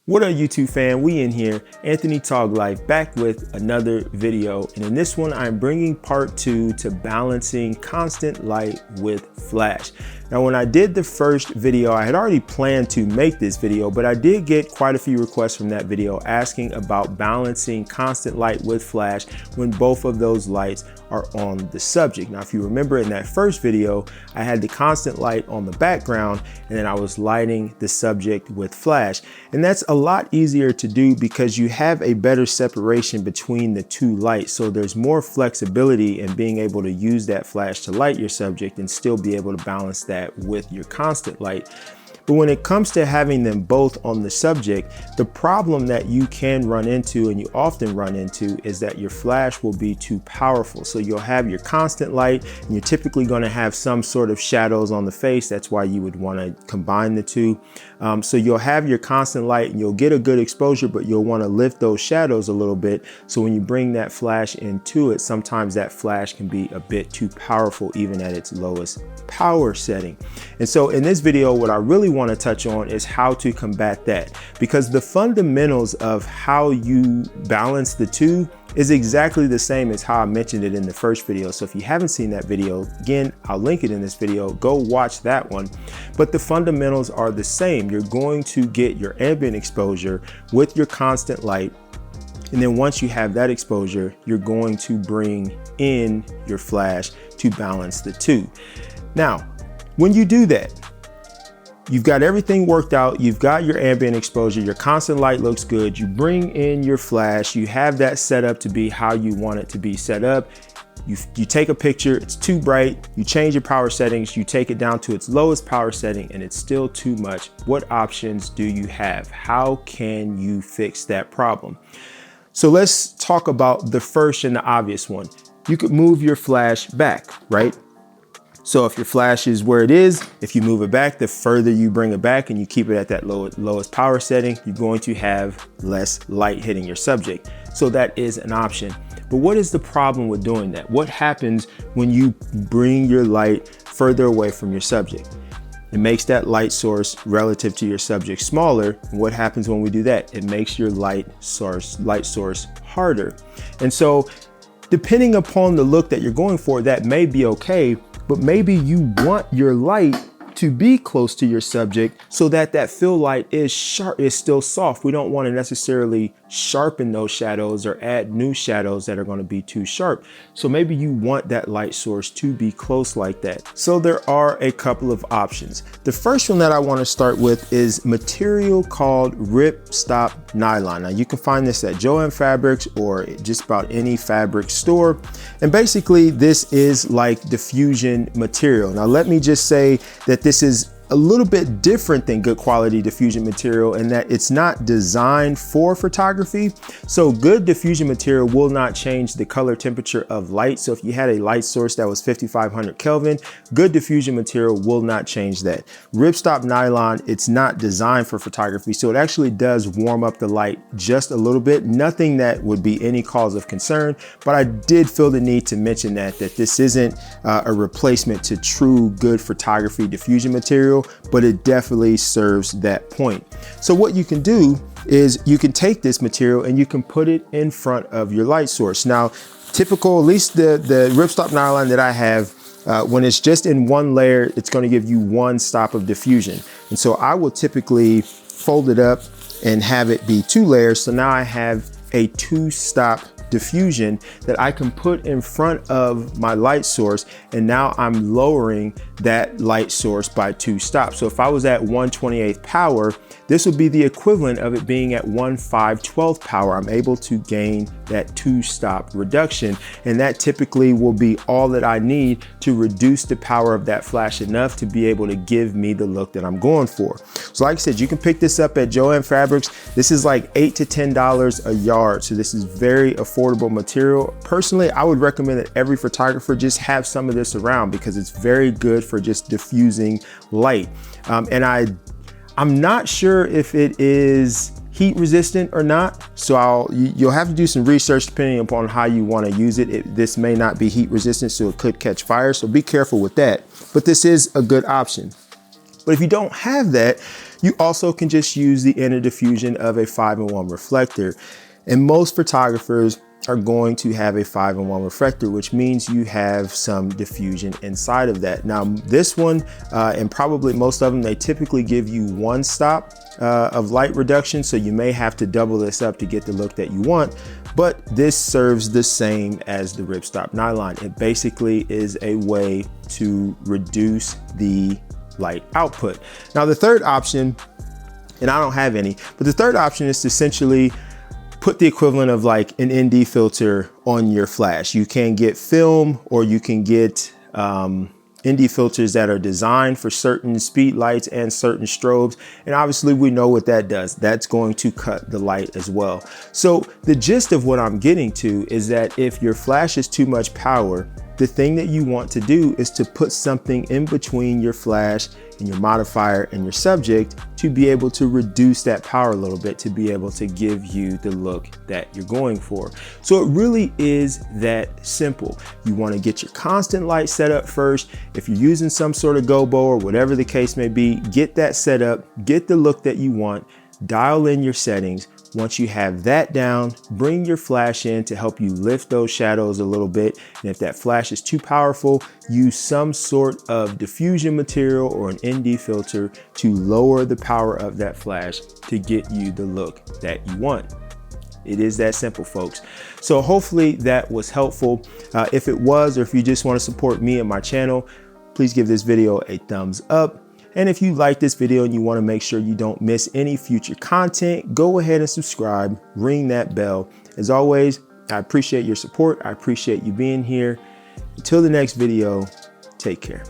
What up YouTube fan, we in here, anthonytoglife, back with another video. And in this one, I'm bringing part 2 to balancing constant light with flash. Now, when I did the first video, I had already planned to make this video, but I did get quite a few requests from that video asking about balancing constant light with flash when both of those lights are on the subject. Now, if you remember in that first video, I had the constant light on the background and then I was lighting the subject with flash. And that's a lot easier to do because you have a better separation between the two lights. So there's more flexibility in being able to use that flash to light your subject and still be able to balance that with your constant light. But when it comes to having them both on the subject, the problem that you can run into and you often run into is that your flash will be too powerful. So you'll have your constant light and you're typically going to have some sort of shadows on the face. That's why you would want to combine the two. So you'll have your constant light and you'll get a good exposure, but you'll want to lift those shadows a little bit. So when you bring that flash into it, sometimes that flash can be a bit too powerful even at its lowest power setting. And so in this video, what I really want to touch on is how to combat that, because the fundamentals of how you balance the two is exactly the same as how I mentioned it in the first video. So if you haven't seen that video, again, I'll link it in this video, go watch that one. But the fundamentals are the same. You're going to get your ambient exposure with your constant light. And then once you have that exposure, you're going to bring in your flash to balance the two. Now, when you do that, you've got everything worked out, you've got your ambient exposure, your constant light looks good, you bring in your flash, you have that set up to be how you want it to be set up. You take a picture, it's too bright, you change your power settings, you take it down to its lowest power setting and it's still too much. What options do you have? How can you fix that problem? So let's talk about the first and the obvious one. You could move your flash back, right? So if your flash is where it is, if you move it back, the further you bring it back and you keep it at that lowest power setting, you're going to have less light hitting your subject. So that is an option. But what is the problem with doing that? What happens when you bring your light further away from your subject? It makes that light source relative to your subject smaller. And what happens when we do that? It makes your light source harder. And so depending upon the look that you're going for, that may be okay. But maybe you want your light to be close to your subject so that that fill light is sharp, is still soft. We don't want to necessarily sharpen those shadows or add new shadows that are going to be too sharp. So maybe you want that light source to be close like that. So there are a couple of options. The first one that I want to start with is material called Ripstop Nylon. Now you can find this at Joann Fabrics or just about any fabric store. And basically this is like diffusion material. Now let me just say that this is a little bit different than good quality diffusion material in that it's not designed for photography. So good diffusion material will not change the color temperature of light. So if you had a light source that was 5500 Kelvin, good diffusion material will not change that. Ripstop Nylon, it's not designed for photography. So it actually does warm up the light just a little bit. Nothing that would be any cause of concern, but I did feel the need to mention that this isn't a replacement to true good photography diffusion material, but it definitely serves that point. So what you can do is you can take this material and you can put it in front of your light source. Now, typical, at least the Ripstop Nylon that I have, when it's just in one layer, it's going to give you one stop of diffusion. And so I will typically fold it up and have it be 2 layers. So now I have a 2-stop diffusion that I can put in front of my light source, and now I'm lowering that light source by 2 stops. So if I was at 1/28 power, this would be the equivalent of it being at 1/5/12 power. I'm able to gain that 2-stop reduction, and that typically will be all that I need to reduce the power of that flash enough to be able to give me the look that I'm going for. So like I said, you can pick this up at Joann Fabrics. This is like $8 to $10 a yard. So this is very affordable material. Personally, I would recommend that every photographer just have some of this around because it's very good for just diffusing light. And I'm not sure if it is heat resistant or not. So you'll have to do some research depending upon how you want to use it. This may not be heat resistant, so it could catch fire. So be careful with that. But this is a good option. But if you don't have that, You also can just use the inner diffusion of a 5-in-1 reflector. And most photographers are going to have a 5-in-1 reflector, which means you have some diffusion inside of that. Now this one, and probably most of them, they typically give you 1 stop of light reduction. So you may have to double this up to get the look that you want, but this serves the same as the Ripstop Nylon. It basically is a way to reduce the light output. Now the third option, and I don't have any, but the third option is to essentially put the equivalent of like an ND filter on your flash. You can get film, or you can get ND filters that are designed for certain speed lights and certain strobes. And obviously we know what that does. That's going to cut the light as well. So the gist of what I'm getting to is that if your flash is too much power, the thing that you want to do is to put something in between your flash and your modifier and your subject to be able to reduce that power a little bit, to be able to give you the look that you're going for. So it really is that simple. You want to get your constant light set up first. If you're using some sort of gobo or whatever the case may be, get that set up, get the look that you want, dial in your settings. Once you have that down, bring your flash in to help you lift those shadows a little bit. And if that flash is too powerful, use some sort of diffusion material or an ND filter to lower the power of that flash to get you the look that you want. It is that simple, folks. So hopefully that was helpful. If it was, or if you just want to support me and my channel, please give this video a thumbs up. And if you like this video and you want to make sure you don't miss any future content, go ahead and subscribe, ring that bell. As always, I appreciate your support. I appreciate you being here. Until the next video, take care.